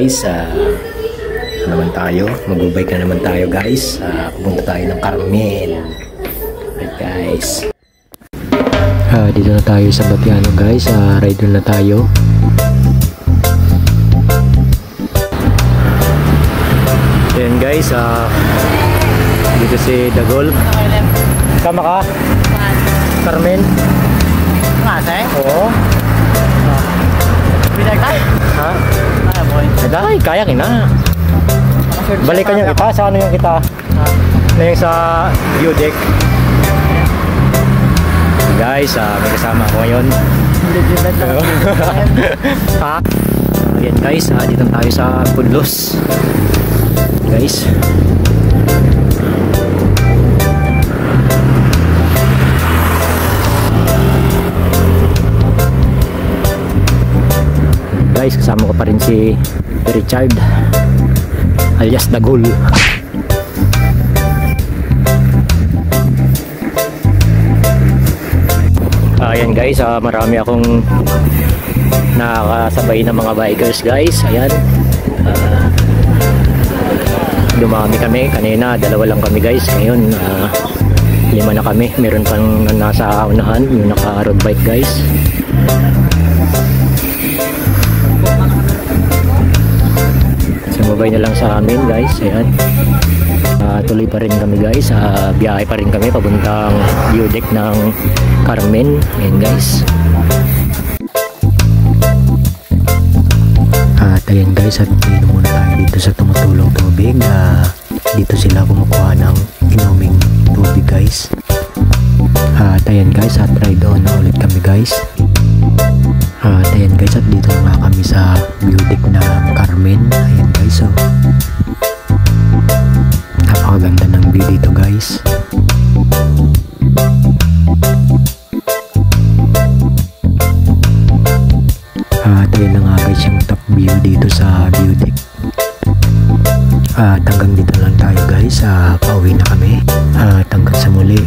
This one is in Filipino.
guys, naman tayo, mag-bike na naman tayo guys. Pupunta tayo ng Carmen. Alright guys. Dito na tayo sa Batiano guys. Ride na tayo. Ayan guys, dito si Dagol. Sama ka? Carmen? Ngasay? Oo. Pinagtay? Ha? Kaya boy. Ay, kaya kina. Balikan yung kita. Sa ano yung kita? Na yung sa view deck. Guys, may kasama ako ngayon. Ha? Ayan guys, dito tayo sa Pudlos. Guys. Guys, kasama ko pa rin si Richard alias Dagol. Ayan guys, marami akong nakakasabay ng mga bikers guys. Ayan, dumami kami kanina, dalawa lang kami guys. Ngayon 5 na kami, meron pang nasa unahan yung naka road bike guys. Sumabay na lang sa amin guys. Ayan, tuloy pa rin kami guys. Biyahe pa rin kami papuntang view deck ng Carmen. Ayan guys. At ayan guys, at inom muna tayo dito sa tumutulong tubig. Dito sila kumukuha ng inuming tubig guys. At ayan guys, at ride on na ulit kami guys. At ayan guys, at dito nga kami sa view deck ng Carmen. Ayan guys, so napakaganda ng view dito guys. At ayan na nga guys yung top view dito sa view deck. At hanggang dito lang tayo guys. Pauwi na kami. At hanggang sa muli.